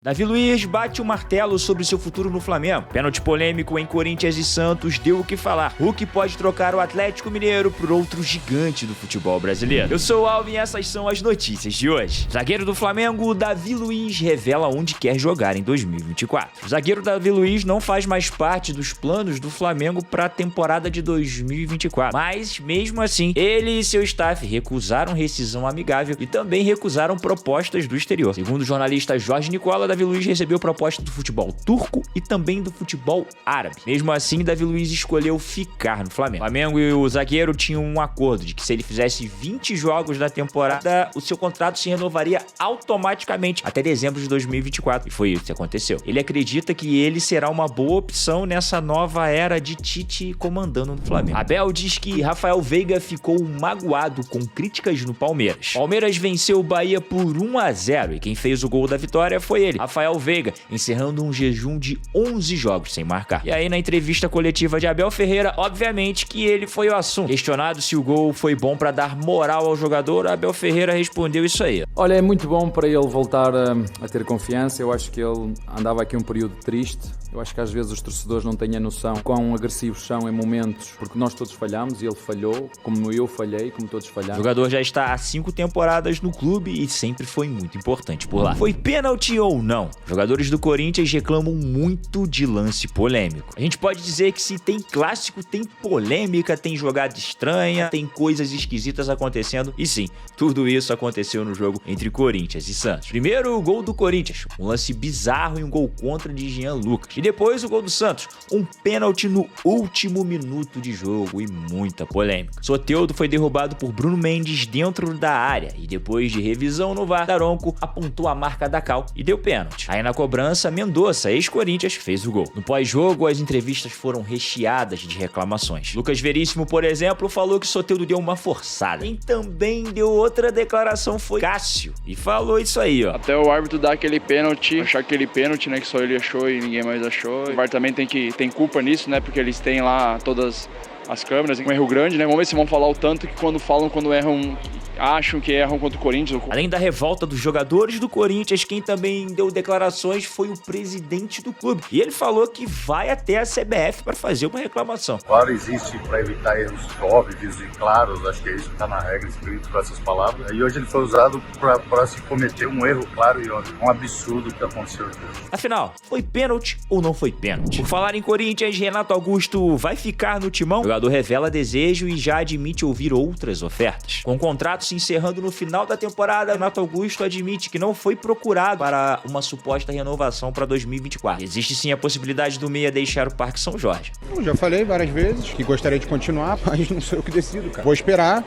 Davi Luiz bate o martelo sobre seu futuro no Flamengo. Pênalti polêmico em Corinthians e Santos deu o que falar. Hulk pode trocar o Atlético Mineiro por outro gigante do futebol brasileiro. Eu sou o Alvin e essas são as notícias de hoje. Zagueiro do Flamengo, Davi Luiz, revela onde quer jogar em 2024. O zagueiro Davi Luiz não faz mais parte dos planos do Flamengo para a temporada de 2024. Mas, mesmo assim, ele e seu staff recusaram rescisão amigável e também recusaram propostas do exterior. Segundo o jornalista Jorge Nicola, Davi Luiz recebeu proposta do futebol turco e também do futebol árabe. Mesmo assim, Davi Luiz escolheu ficar no Flamengo. O Flamengo e o zagueiro tinham um acordo de que se ele fizesse 20 jogos da temporada, o seu contrato se renovaria automaticamente até dezembro de 2024. E foi isso que aconteceu. Ele acredita que ele será uma boa opção nessa nova era de Tite comandando no Flamengo. Abel diz que Rafael Veiga ficou magoado com críticas no Palmeiras. Palmeiras venceu o Bahia por 1-0 e quem fez o gol da vitória foi ele, Rafael Veiga, encerrando um jejum de 11 jogos sem marcar. E aí, na entrevista coletiva de Abel Ferreira, obviamente que ele foi o assunto. Questionado se o gol foi bom para dar moral ao jogador, Abel Ferreira respondeu isso aí. Olha, é muito bom para ele voltar a ter confiança. Eu acho que ele andava aqui um período triste. Eu acho que às vezes os torcedores não têm a noção quão agressivos são em momentos, porque nós todos falhamos e ele falhou, como eu falhei, como todos falhamos. O jogador já está há 5 temporadas no clube e sempre foi muito importante por lá. Foi pênalti ou não? Jogadores do Corinthians reclamam muito de lance polêmico. A gente pode dizer que se tem clássico, tem polêmica, tem jogada estranha, tem coisas esquisitas acontecendo. E sim, tudo isso aconteceu no jogo entre Corinthians e Santos. Primeiro, o gol do Corinthians, um lance bizarro e um gol contra de Jean Lucas. E depois o gol do Santos, um pênalti no último minuto de jogo e muita polêmica. Soteldo foi derrubado por Bruno Mendes dentro da área e depois de revisão no VAR, Daronco apontou a marca da cal e deu pênalti. Aí na cobrança, Mendonça, ex-Corinthians, fez o gol. No pós-jogo, as entrevistas foram recheadas de reclamações. Lucas Veríssimo, por exemplo, falou que Soteldo deu uma forçada. Quem também deu outra declaração foi Cássio e falou isso aí, ó. Até o árbitro dar aquele pênalti, achar aquele pênalti, né, que só ele achou e ninguém mais achou. O VAR também tem culpa nisso, né, porque eles têm lá todas as câmeras, um erro grande, né? Vamos ver se vão falar o tanto que quando erram, acham que erram contra o Corinthians. Além da revolta dos jogadores do Corinthians, quem também deu declarações foi o presidente do clube. E ele falou que vai até a CBF para fazer uma reclamação. Claro, existe para evitar erros óbvios e claros, acho que é isso que está na regra escrito com essas palavras. E hoje ele foi usado para se cometer um erro claro e óbvio. Um absurdo que aconteceu hoje. Afinal, foi pênalti ou não foi pênalti? Por falar em Corinthians, Renato Augusto vai ficar no timão? O jogador revela desejo e já admite ouvir outras ofertas. Com o contrato se encerrando no final da temporada, Renato Augusto admite que não foi procurado para uma suposta renovação para 2024. Existe sim a possibilidade do meia deixar o Parque São Jorge. Eu já falei várias vezes que gostaria de continuar, mas não sei o que decido, cara. Vou esperar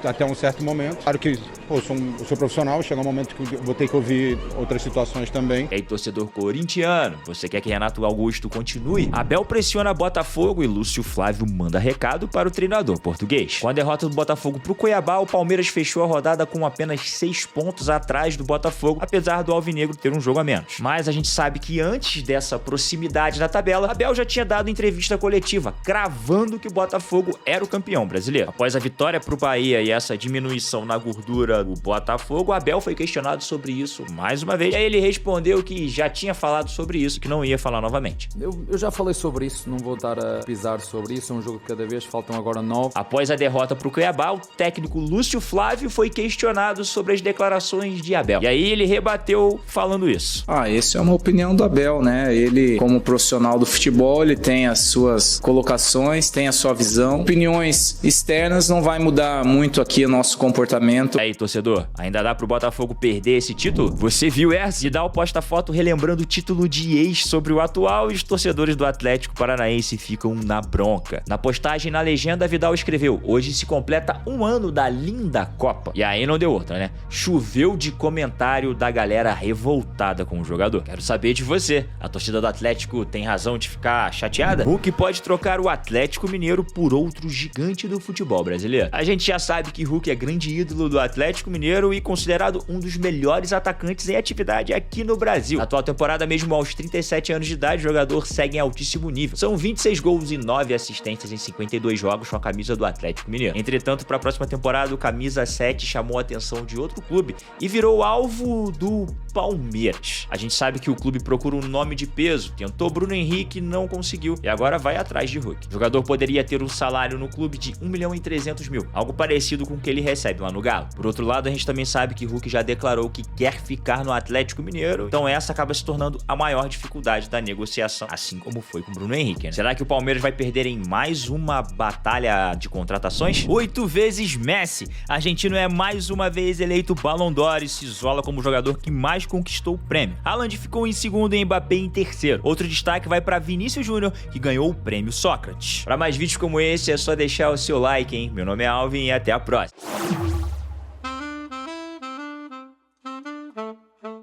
até um certo momento. Claro que eu sou profissional, chega um momento que eu vou ter que ouvir outras situações também. E aí, torcedor corintiano, você quer que Renato Augusto continue? Abel pressiona Botafogo e Lúcio Flávio manda recado para o treinador português. Com a derrota do Botafogo pro Cuiabá, o Palmeiras fechou a rodada com apenas 6 pontos atrás do Botafogo, apesar do Alvinegro ter um jogo a menos. Mas a gente sabe que antes dessa proximidade na tabela, Abel já tinha dado entrevista coletiva, cravando que o Botafogo era o campeão brasileiro. Após a vitória pro Bahia e essa diminuição na gordura do Botafogo, Abel foi questionado sobre isso mais uma vez. E aí ele respondeu que já tinha falado sobre isso, que não ia falar novamente. Eu já falei sobre isso, não vou estar a pisar sobre isso, é um jogo de cada vez, faltam agora 9. Após a derrota pro Cuiabá, o técnico Lúcio Flávio foi questionado sobre as declarações de Abel. E aí ele rebateu falando isso. Isso é uma opinião do Abel, né? Ele, como profissional do futebol, ele tem as suas colocações, tem a sua visão. Opiniões externas não vai mudar muito aqui o nosso comportamento. E aí, torcedor, ainda dá pro Botafogo perder esse título? Você viu essa? Vidal posta foto relembrando o título de ex sobre o atual e os torcedores do Atlético Paranaense ficam na bronca. Na postagem na legenda, Vidal escreveu: hoje se completa 1 ano da linda Copa. E aí não deu outra, né? Choveu de comentário da galera revoltada com o jogador. Quero saber de você. A torcida do Atlético tem razão de ficar chateada? Hulk pode trocar o Atlético Mineiro por outro gigante do futebol brasileiro. A gente já sabe que Hulk é grande ídolo do Atlético Mineiro e considerado um dos melhores atacantes em atividade aqui no Brasil. Na atual temporada, mesmo aos 37 anos de idade, o jogador segue em altíssimo nível. São 26 gols e 9 assistências em 52 jogos com a camisa do Atlético Mineiro. Entretanto, para a próxima temporada, o camisa 7 chamou a atenção de outro clube e virou alvo do Palmeiras. A gente sabe que o clube procura um nome de peso, tentou Bruno Henrique, não conseguiu e agora vai atrás de Hulk. O jogador poderia ter um salário no clube de 1.300.000, algo parecido com o que ele recebe lá no Galo. Por outro lado, a gente também sabe que Hulk já declarou que quer ficar no Atlético Mineiro, então essa acaba se tornando a maior dificuldade da negociação, assim como foi com o Bruno Henrique, né? Será que o Palmeiras vai perder em mais uma batalha de contratações? 8 vezes Messi, argentino é mais uma vez eleito Ballon d'Or e se isola como o jogador que mais conquistou o prêmio. Haaland ficou em segundo e Mbappé em terceiro. Outro destaque vai para Vinícius Júnior, que ganhou o prêmio Sócrates. Para mais vídeos como esse é só deixar o seu like, hein? Meu nome é Alvin e até a próxima.